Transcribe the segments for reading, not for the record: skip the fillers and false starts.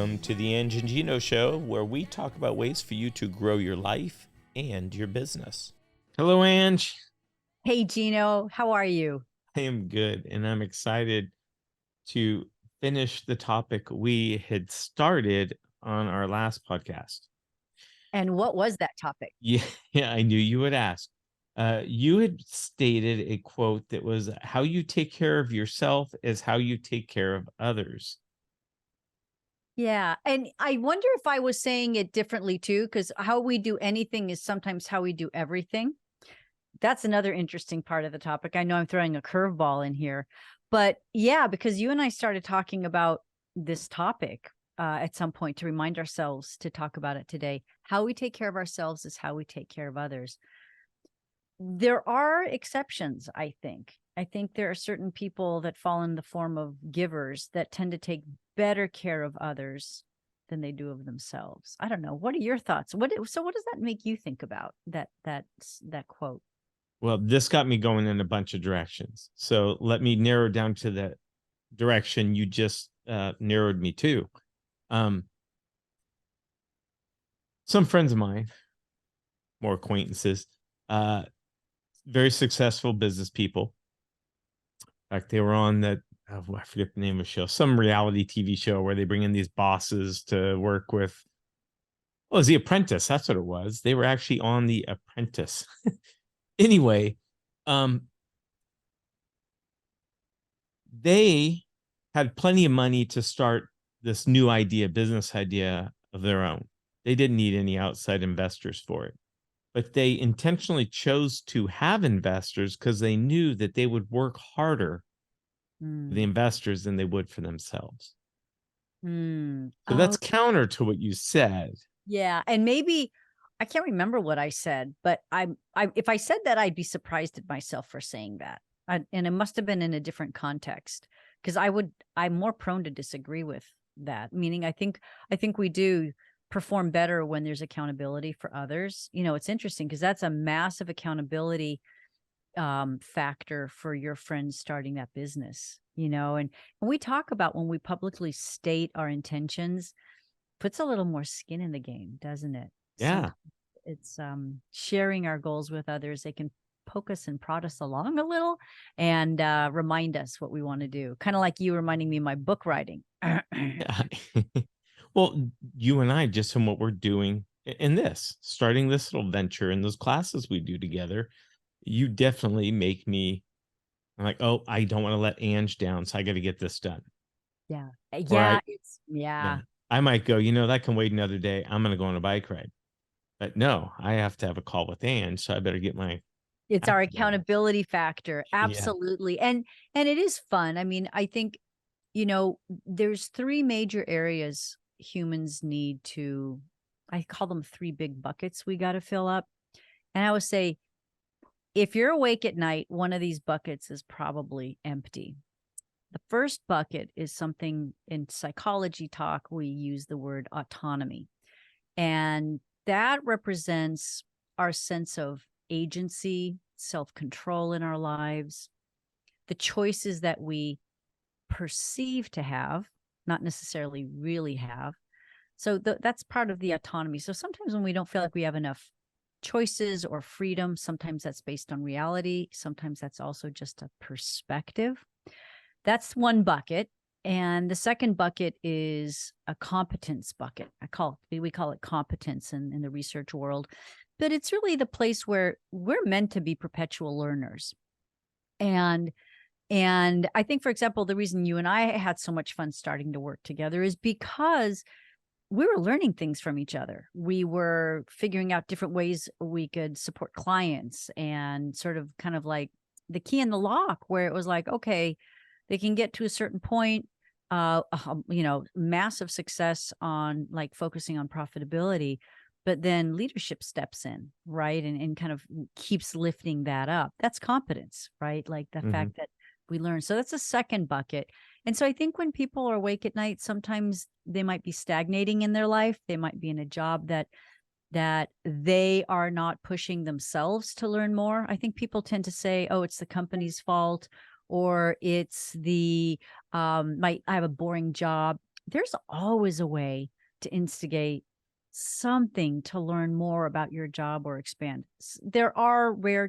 Welcome to the Ang Geno Show, where we talk about ways for you to grow your life and your business. Hello, Ange. Hey, Geno, how are you? I am good, and I'm excited to finish the topic we had started on our last podcast. And what was that topic? Yeah, I knew you would ask. You had stated a quote that was, "How you take care of yourself is how you take care of others." Yeah. And I wonder if I was saying it differently too, because how we do anything is sometimes how we do everything. That's another interesting part of the topic. I know I'm throwing a curveball in here, but yeah, because you and I started talking about this topic at some point to remind ourselves to talk about it today. How we take care of ourselves is how we take care of others. There are exceptions, I think. I think there are certain people that fall in the form of givers that tend to take better care of others than they do of themselves. I don't know. What are your thoughts? So what does that make you think about that quote? Well, this got me going in a bunch of directions. So let me narrow down to the direction you just narrowed me to. Some friends of mine, more acquaintances, very successful business people. In fact, they were on that, I forget the name of the show, some reality TV show where they bring in these bosses to work with. Oh, it was The Apprentice. That's what it was. They were actually on The Apprentice. Anyway, they had plenty of money to start this new business idea of their own. They didn't need any outside investors for it, but they intentionally chose to have investors because they knew that they would work harder for the investors than they would for themselves. So that's counter to what you said. Yeah. And maybe I can't remember what I said, but if I said that, I'd be surprised at myself for saying that. And it must have been in a different context, because I'm more prone to disagree with that. Meaning I think we do perform better when there's accountability for others. You know, it's interesting because that's a massive accountability factor for your friends starting that business, you know. And when we talk about when we publicly state our intentions, puts a little more skin in the game, doesn't it? Yeah. It's sharing our goals with others. They can poke us and prod us along a little and remind us what we want to do. Kind of like you reminding me of my book writing. Well, you and I, just from what we're doing in this, starting this little venture in those classes we do together, you definitely make me, I'm like, oh, I don't want to let Ange down, so I got to get this done. Yeah. Right. Yeah. I might go, that can wait another day. I'm going to go on a bike ride. But no, I have to have a call with Ange, so I better get my. It's our accountability factor. Yeah. Absolutely. And it is fun. I mean, I think, there's three major areas humans need to, I call them three big buckets we got to fill up. And I would say, if you're awake at night, one of these buckets is probably empty. The first bucket is something in psychology talk, we use the word autonomy. And that represents our sense of agency, self-control in our lives, the choices that we perceive to have, not necessarily really have. So that's part of the autonomy. So sometimes when we don't feel like we have enough choices or freedom, sometimes that's based on reality. Sometimes that's also just a perspective. That's one bucket. And the second bucket is a competence bucket. We call it competence in the research world, but it's really the place where we're meant to be perpetual learners. And I think, for example, the reason you and I had so much fun starting to work together is because we were learning things from each other. We were figuring out different ways we could support clients, and sort of kind of like the key in the lock, where it was like, okay, they can get to a certain point, massive success on like focusing on profitability, but then leadership steps in, right? And kind of keeps lifting that up. That's competence, right? Like the fact that we learn. So that's a second bucket. And so I think when people are awake at night, sometimes they might be stagnating in their life. They might be in a job that they are not pushing themselves to learn more. I think people tend to say, oh, it's the company's fault, or it's I have a boring job. there's always a way to instigate something to learn more about your job or expand. There are rare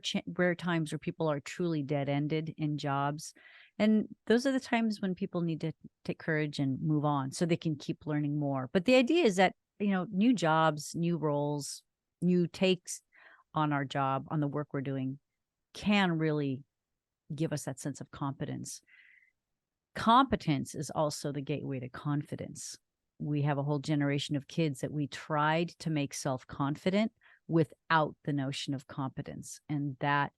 times where people are truly dead-ended in jobs, and those are the times when people need to take courage and move on so they can keep learning more. But the idea is that, new jobs, new roles, new takes on our job, on the work we're doing, can really give us that sense of competence. Competence is also the gateway to confidence. We have a whole generation of kids that we tried to make self-confident without the notion of competence. And that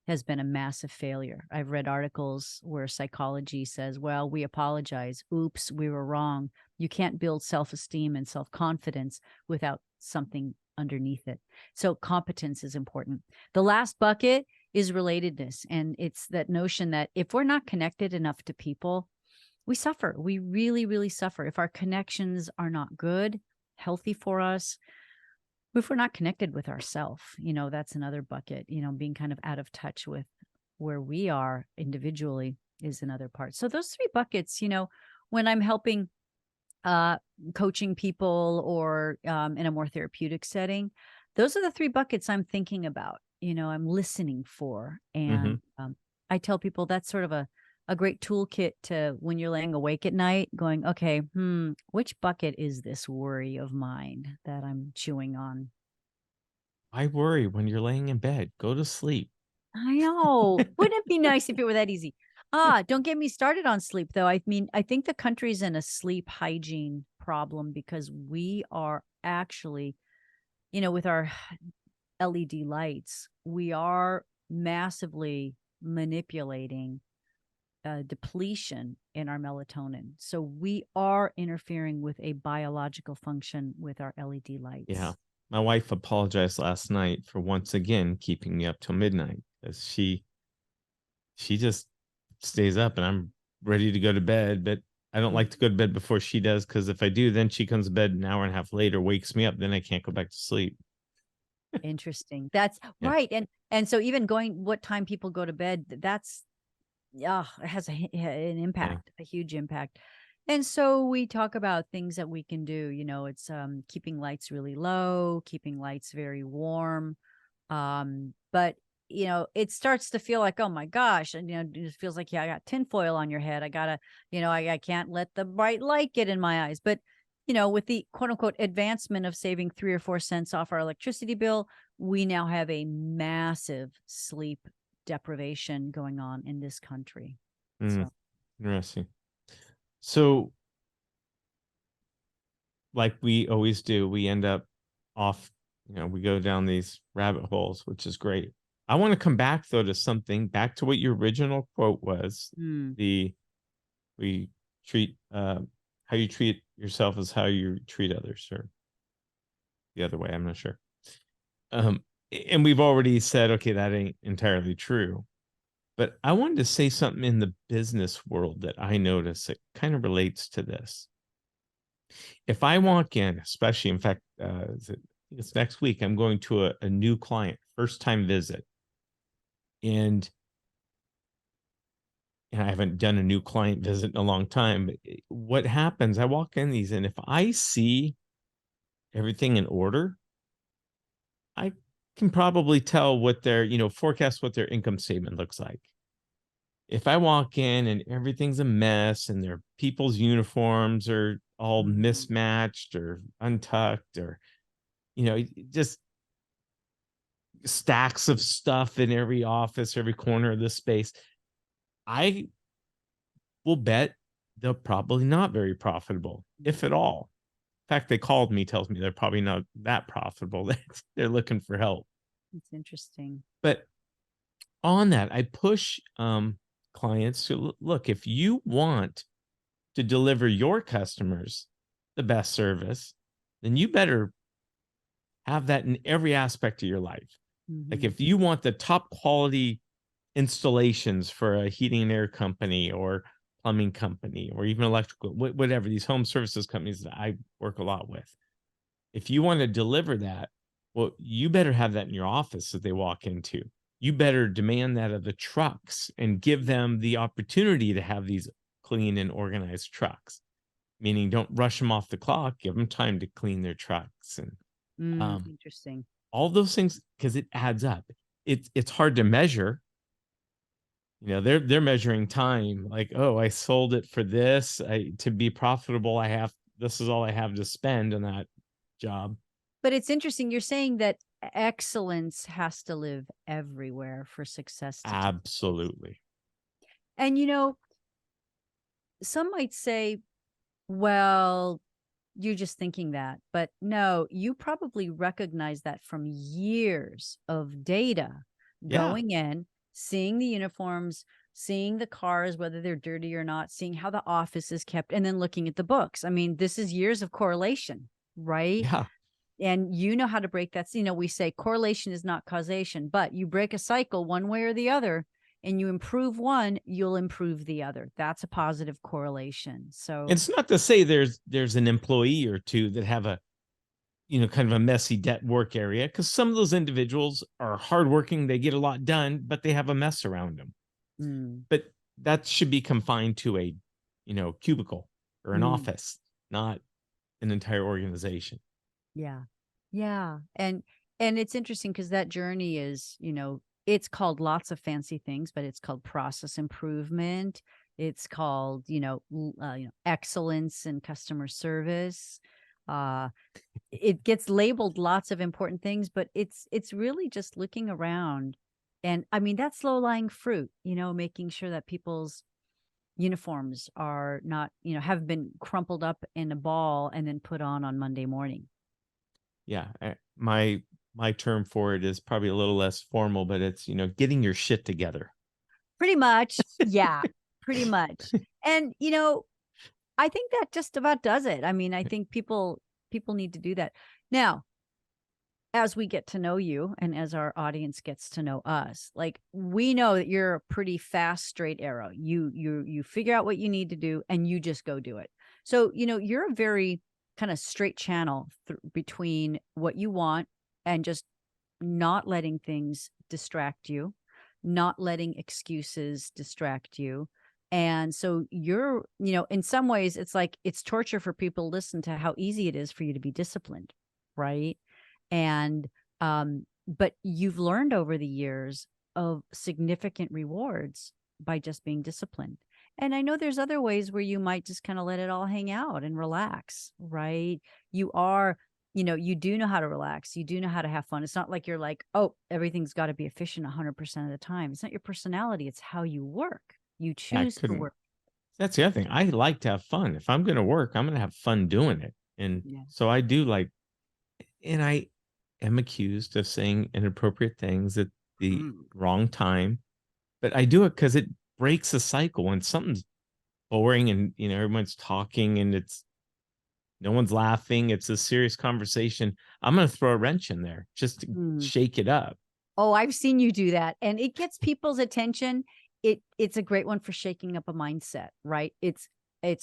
has been a massive failure. I've read articles where psychology says, well, we apologize. Oops, we were wrong. You can't build self-esteem and self-confidence without something underneath it. So competence is important. The last bucket is relatedness. And it's that notion that if we're not connected enough to people, we suffer. We really, really suffer. If our connections are not good, healthy for us, if we're not connected with ourselves, that's another bucket. Being kind of out of touch with where we are individually is another part. So those three buckets, when I'm helping coaching people or in a more therapeutic setting, those are the three buckets I'm thinking about, I'm listening for. And I tell people that's sort of a great toolkit to when you're laying awake at night going, okay, which bucket is this worry of mine that I'm chewing on? I worry when you're laying in bed. Go to sleep. I know. Wouldn't it be nice if it were that easy? Don't get me started on sleep, though. I mean, I think the country's in a sleep hygiene problem because we are actually, with our LED lights, we are massively manipulating depletion in our melatonin. So we are interfering with a biological function with our LED lights. Yeah. My wife apologized last night for once again keeping me up till midnight because she just stays up and I'm ready to go to bed, but I don't like to go to bed before she does because if I do, then she comes to bed an hour and a half later, wakes me up, then I can't go back to sleep. Interesting. That's Yeah. right. And so even going what time people go to bed, that's it has an impact, a huge impact. And so we talk about things that we can do. It's keeping lights really low, keeping lights very warm. But it starts to feel like, oh my gosh, and it feels like, yeah, I got tinfoil on your head. I gotta, I can't let the bright light get in my eyes. But with the quote unquote advancement of saving 3 or 4 cents off our electricity bill, we now have a massive sleep deprivation going on in this country. So Interesting. So, like we always do, we end up off, we go down these rabbit holes, which is great. I want to come back though to something back to what your original quote was. We treat how you treat yourself is how you treat others, or the other way, I'm not sure. And we've already said, okay, that ain't entirely true. But I wanted to say something in the business world that I notice that kind of relates to this. If I walk in, especially, in fact, it's next week, I'm going to a new client, first time visit. And I haven't done a new client visit in a long time. But what happens, I walk in these, and if I see everything in order, I can probably tell what their, forecast what their income statement looks like. If I walk in and everything's a mess and their people's uniforms are all mismatched or untucked or, just stacks of stuff in every office, every corner of the space, I will bet they're probably not very profitable, if at all. In fact, they called me, tells me they're probably not that profitable. They're looking for help. it's interesting. But on that, I push clients to look, if you want to deliver your customers the best service, then you better have that in every aspect of your life. Like if you want the top quality installations for a heating and air company or plumbing company or even electrical, whatever, these home services companies that I work a lot with, if you want to deliver that, well, you better have that in your office that they walk into. You better demand that of the trucks and give them the opportunity to have these clean and organized trucks. meaning don't rush them off the clock, give them time to clean their trucks and Interesting. all those things because it adds up. It's hard to measure. They're measuring time like, oh, I sold it for this. I to be profitable, this is all I have to spend on that job. But it's interesting. You're saying that excellence has to live everywhere for success to take place. Absolutely. And, some might say, well, you're just thinking that. But no, you probably recognize that from years of data Yeah. going in, seeing the uniforms, seeing the cars, whether they're dirty or not, seeing how the office is kept, and then looking at the books. I mean, this is years of correlation, right? Yeah. And you know how to break that. We say correlation is not causation, but you break a cycle one way or the other and you improve one, you'll improve the other. That's a positive correlation. So, It's not to say there's an employee or two that have a kind of a messy debt work area because some of those individuals are hardworking, they get a lot done, but they have a mess around them. mm, But that should be confined to a cubicle or an mm, office, not an entire organization. yeah. Yeah. And it's interesting because that journey is, it's called lots of fancy things, but it's called process improvement. It's called, excellence in customer service. Uh, it gets labeled lots of important things, but it's really just looking around. And I mean, that's low lying fruit, making sure that people's uniforms are not, have been crumpled up in a ball and then put on Monday morning. Yeah, my term for it is probably a little less formal, but it's getting your shit together. Pretty much. Yeah, pretty much. And, I think that just about does it. I mean, I think people need to do that. Now, as we get to know you and as our audience gets to know us, like we know that you're a pretty fast straight arrow. You figure out what you need to do and you just go do it. So, you're a very kind of straight channel between what you want and just not letting things distract you, not letting excuses distract you. And so you're, in some ways, it's like it's torture for people to listen to how easy it is for you to be disciplined, right? And, but you've learned over the years of significant rewards by just being disciplined. And I know there's other ways where you might just kind of let it all hang out and relax, right? You are, you do know how to relax. You do know how to have fun. It's not like you're like, oh, everything's got to be efficient 100% of the time. It's not your personality. It's how you work. You I choose to couldn't. work. That's the other thing. I like to have fun. If I'm going to work, I'm going to have fun doing it. And Yeah. so I do like, and I am accused of saying inappropriate things at the wrong time, but I do it because it breaks a cycle when something's boring and everyone's talking and it's no one's laughing. It's a serious conversation. I'm going to throw a wrench in there just to Mm. shake it up. Oh, I've seen you do that. And it gets people's attention. It's a great one for shaking up a mindset, right? It's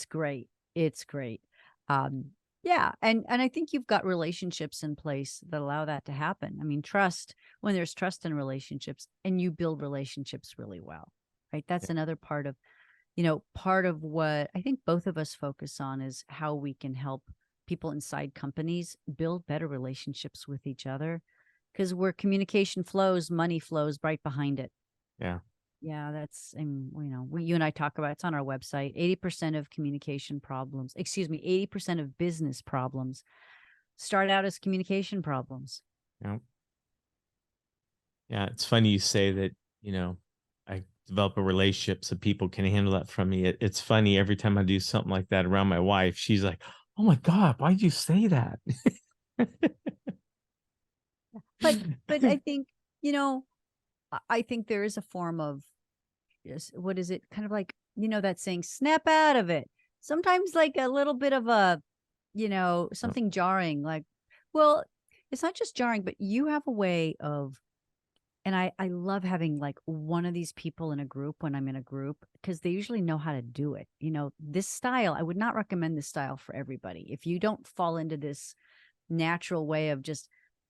great. It's great. Um, yeah. And I think you've got relationships in place that allow that to happen. I mean, trust, when there's trust in relationships and you build relationships really well, right? That's another part of what I think both of us focus on is how we can help people inside companies build better relationships with each other. Because where communication flows, money flows right behind it. Yeah. Yeah, that's, and you and I talk about it's on our website. 80% of communication problems, 80% of business problems start out as communication problems. Yeah. Yeah. It's funny you say that, I develop a relationship so people can handle that from me. It's funny every time I do something like that around my wife, she's like, oh my God, why'd you say that? But I think, I think there is a form of, yes, what is it? Kind of like, that saying, snap out of it. Sometimes like a little bit of a, something jarring, like, well, it's not just jarring, but you have a way of, and I love having like one of these people in a group when I'm in a group because they usually know how to do it. This style, I would not recommend this style for everybody. If you don't fall into this natural way of just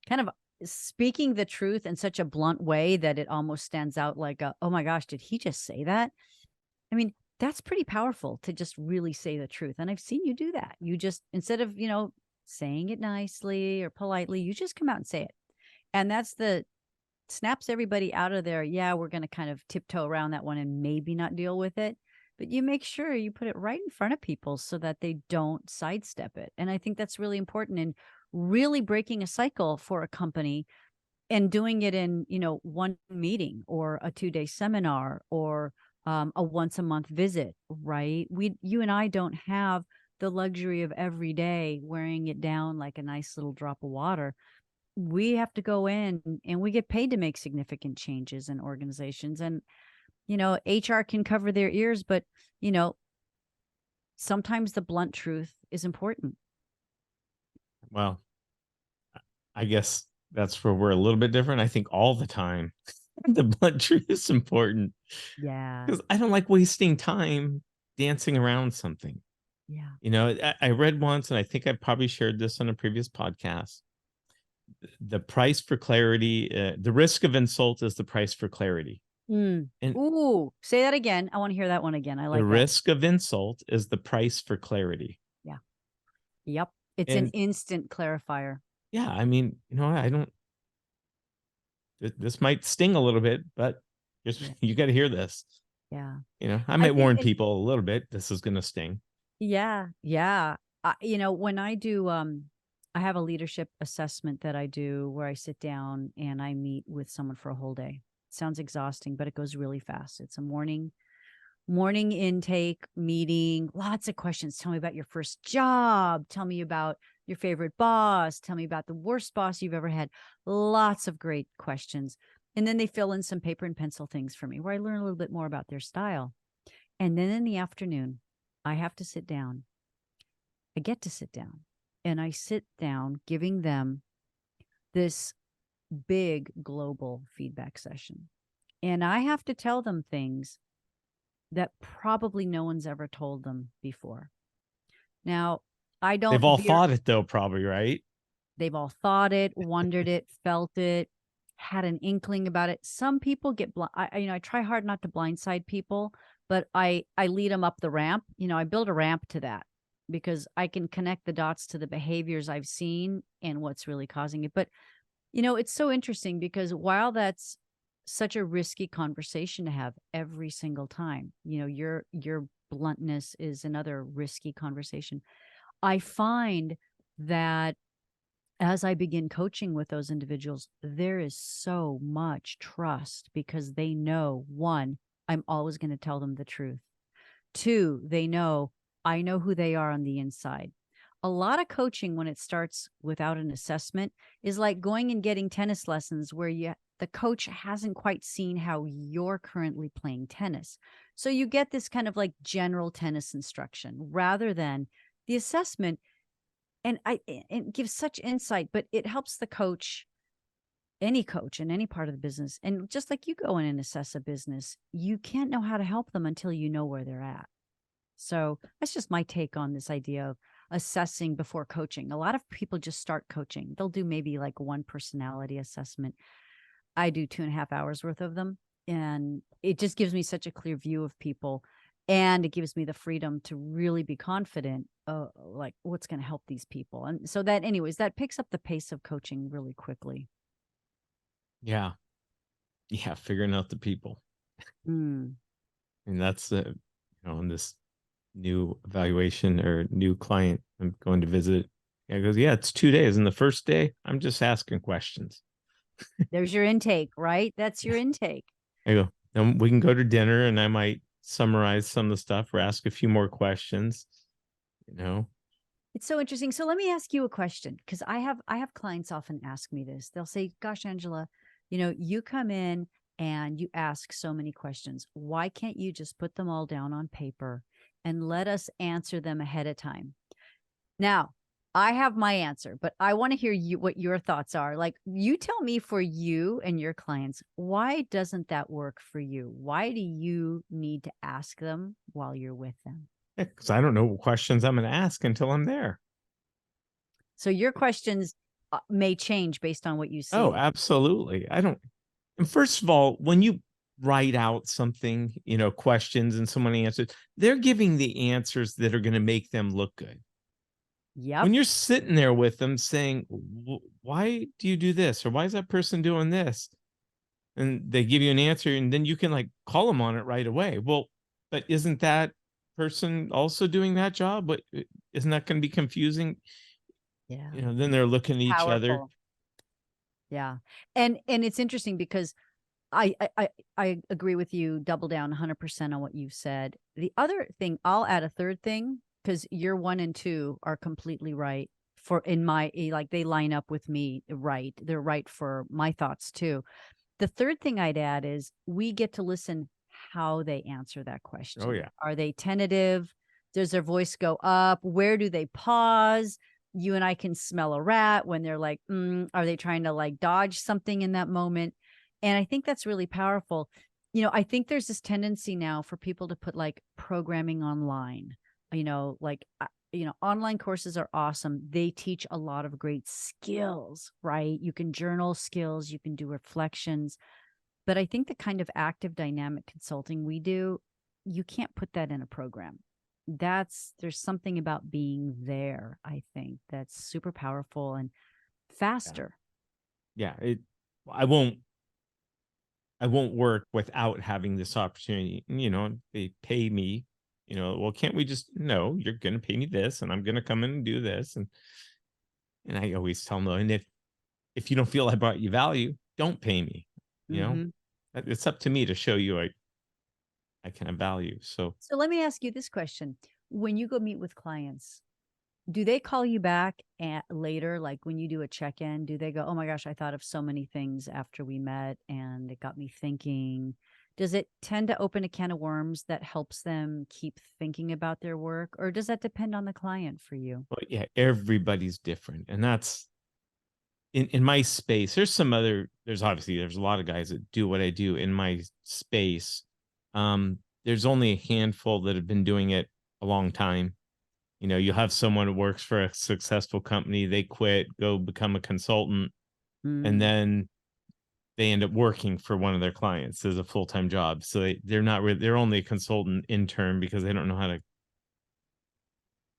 kind of speaking the truth in such a blunt way that it almost stands out like, oh my gosh, did he just say that? I mean, That's pretty powerful to just really say the truth. And I've seen you do that. You just, instead of, saying it nicely or politely, you just come out and say it. And that's the snaps everybody out of there. Yeah, we're going to kind of tiptoe around that one and maybe not deal with it. But you make sure you put it right in front of people so that they don't sidestep it. And I think that's really important in really breaking a cycle for a company and doing it in, one meeting or a 2-day seminar or a once a month visit, right? You and I don't have the luxury of every day wearing it down like a nice little drop of water. We have to go in and we get paid to make significant changes in organizations. And, HR can cover their ears, but, sometimes the blunt truth is important. Well, I guess that's where we're a little bit different. I think all the time the blunt truth is important Yeah. because I don't like wasting time dancing around something. Yeah. I read once, and I think I probably shared this on a previous podcast. The price for clarity, the risk of insult is the price for clarity. Mm. And Ooh, say that again. I want to hear that one again. I the like that. risk of insult is the price for clarity. Yeah. Yep. It's an And instant clarifier. yeah, I mean, I don't, this might sting a little bit, but just, Yeah. you got to hear this. Yeah. I I might think, warn people a little bit. This is going to sting. yeah. Yeah. When I do, I have a leadership assessment that I do where I sit down and I meet with someone for a whole day. Sounds exhausting, but it goes really fast. It's a morning intake meeting, lots of questions. Tell me about your first job. Tell me about your favorite boss. Tell me about the worst boss you've ever had. Lots of great questions. And then they fill in some paper and pencil things for me where I learn a little bit more about their style. And then in the afternoon, I have to sit down. I get to sit down and I sit down giving them this big global feedback session. And I have to tell them things that probably no one's ever told them before. Now, I don't They've all veer. thought it though, probably, right? They've all thought it, wondered it, felt it, had an inkling about it. Some people get I try hard not to blindside people, but I lead them up the ramp. I build a ramp to that because I can connect the dots to the behaviors I've seen and what's really causing it. But it's so interesting because while that's such a risky conversation to have every single time, your bluntness is another risky conversation. I find that as I begin coaching with those individuals, there is so much trust because they know, one, I'm always going to tell them the truth. Two, they know I know who they are on the inside. A lot of coaching when it starts without an assessment is like going and getting tennis lessons where the coach hasn't quite seen how you're currently playing tennis. So you get this kind of like general tennis instruction rather than the assessment. And it gives such insight, but it helps the coach, any coach in any part of the business. And just like you go in and assess a business, you can't know how to help them until you know where they're at. So that's just my take on this idea of assessing before coaching. A lot of people just start coaching. They'll do maybe like one personality assessment. I do 2.5 hours worth of them. And it just gives me such a clear view of people. And it gives me the freedom to really be confident, like what's going to help these people. And so that, anyways, that picks up the pace of coaching really quickly. Yeah. Yeah. Figuring out the people. Mm. And that's in this new evaluation or new client I'm going to visit. Yeah, it goes, yeah, it's 2 days. And the first day, I'm just asking questions. There's your intake, right? That's your intake. I go, then we can go to dinner and I might summarize some of the stuff or ask a few more questions. It's so interesting. So let me ask you a question because I have clients often ask me this. They'll say, "Gosh, Angela, you come in and you ask so many questions. Why can't you just put them all down on paper and let us answer them ahead of time?" Now, I have my answer, but I want to hear what your thoughts are. Like, you tell me for you and your clients, why doesn't that work for you? Why do you need to ask them while you're with them? Because I don't know what questions I'm going to ask until I'm there. So your questions may change based on what you Oh, see. absolutely. I don't. And first of all, when you write out something, questions and someone answers. They're giving the answers that are going to make them look good. Yep. When you're sitting there with them saying, why do you do this? Or why is that person doing this? And they give you an answer, and then you can like call them on it right away. Well, but isn't that person also doing that job? But isn't that going to be confusing? Yeah. Then they're looking at each other. Powerful. Yeah. And it's interesting because I agree with you, double down 100% on what you've said. The other thing, I'll add a third thing, because your 1 and 2 are completely right for in my like they line up with me right. They're right for my thoughts too. The third thing I'd add is we get to listen how they answer that Oh question. yeah. Are they tentative? Does their voice go up? Where do they pause? You and I can smell a rat when they're like, are they trying to like dodge something in that moment? And I think that's really powerful. I think there's this tendency now for people to put like programming online, online courses are awesome. They teach a lot of great skills, right? You can journal skills, you can do reflections. But I think the kind of active dynamic consulting we do, you can't put that in a program. There's something about being there, I think, that's super powerful and Yeah. faster. Yeah. I won't I won't work without having this opportunity. They pay me, well, can't we just, no, you're going to pay me this and I'm going to come in and do this. And I always tell them, and if you don't feel I brought you value, don't pay me. You know, Mhm. it's up to me to show you I can have value. So So let me ask you this question. When you go meet with clients, do they call you back later? Like when you do a check in, do they go, oh my gosh, I thought of so many things after we met and it got me thinking? Does it tend to open a can of worms that helps them keep thinking about their work? Or does that depend on the client for you? but yeah, everybody's different. And that's in my space. There's a lot of guys that do what I do in my space. There's only a handful that have been doing it a long time. You have someone who works for a successful company, they quit, go become a consultant, and Mm, then they end up working for one of their clients as a full-time job. So they're not really, they're only a consultant intern because they don't know how to.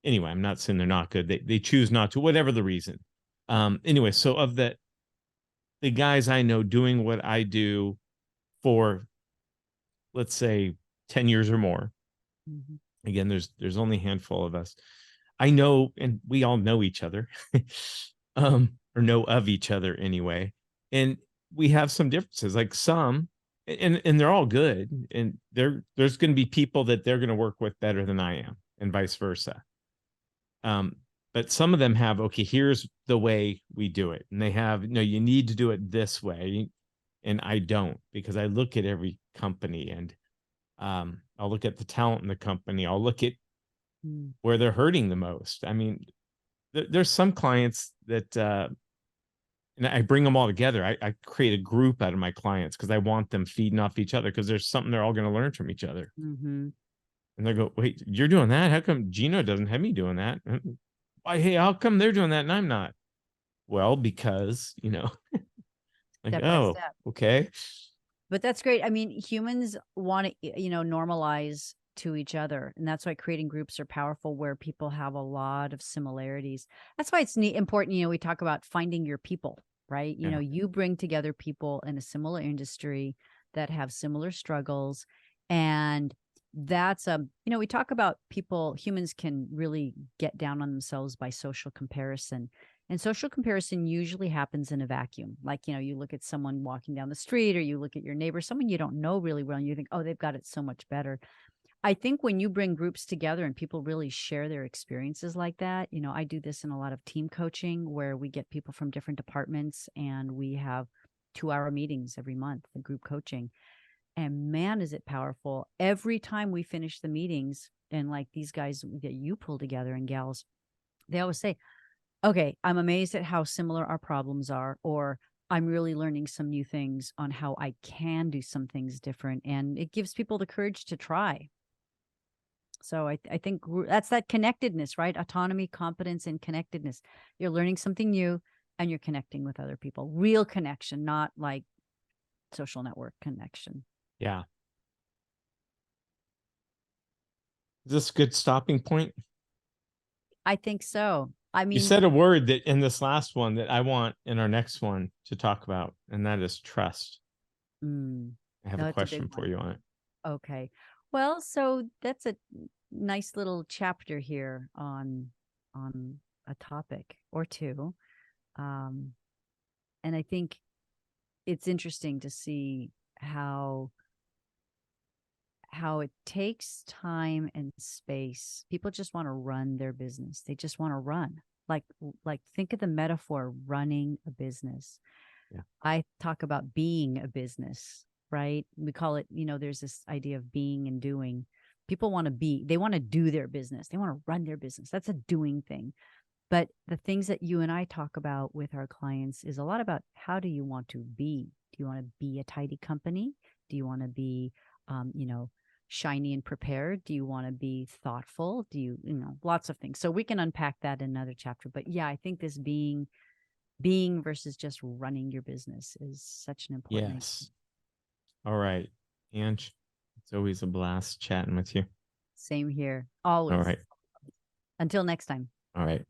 Anyway, I'm not saying they're not good. They choose not to, whatever the reason. Anyway, so of the guys I know doing what I do for, let's say, 10 years or more. mhm, Again, there's only a handful of us. I know, and we all know each other, or know of each other anyway. And we have some differences, like some, and they're all good. And there's going to be people that they're going to work with better than I am, and vice versa. Um, but some of them have, okay, here's the way we do it, and they have, no, you need to do it this way, and I don't, because I look at every company, and I'll look at the talent in the company. I'll look at mm. where they're hurting the most. I mean, there's some clients that and I bring them all together. I create a group out of my clients because I want them feeding off each other, because there's something they're all going to learn from each other. Mhm. And they go, wait, you're doing that? How come Geno doesn't have me doing that? Why, hey, how come they're doing that and I'm not? Well, because, like, Step by oh, step. okay. But that's great. I mean, humans want to, normalize to each other. And that's why creating groups are powerful where people have a lot of similarities. That's why it's neat, important. We talk about finding your people, right? Yeah. You bring together people in a similar industry that have similar struggles. And that's we talk about humans can really get down on themselves by social comparison. And social comparison usually happens in a vacuum. Like, you look at someone walking down the street or you look at your neighbor, someone you don't know really well, and you think, oh, they've got it so much better. I think when you bring groups together and people really share their experiences like that, I do this in a lot of team coaching where we get people from different departments and we have 2-hour meetings every month, the group coaching. And man, is it powerful. Every time we finish the meetings, and like these guys that you pull together and gals, they always say, okay, I'm amazed at how similar our problems are, or I'm really learning some new things on how I can do some things different. And it gives people the courage to try. So I think that's that connectedness, right? Autonomy, competence, and connectedness. You're learning something new and you're connecting with other people. Real connection, not like social network connection. Yeah. Is this a good stopping point? I think so. I You mean, said a word that in this last one that I want in our next one to talk about, and that is trust. mm, I have a no, it's a big question for one. you on it. Okay. Well, so that's a nice little chapter here on a topic or two. Um, and I think it's interesting to see how it takes time and space. People just want to run their business. They just want to run. Like think of the metaphor running a business. Yeah. I talk about being a business, right? We call it, there's this idea of being and doing. People want to be, they want to do their business. They want to run their business. That's a doing thing. But the things that you and I talk about with our clients is a lot about how do you want to be? Do you want to be a tidy company? Do you want to be, shiny and prepared? Do you want to be thoughtful? Do lots of things. So we can unpack that in another chapter. But yeah, I think this being versus just running your business is such an important idea. Yes. All right. Ange, it's always a blast chatting with you. Same here. All Always. right. Until next time. All right.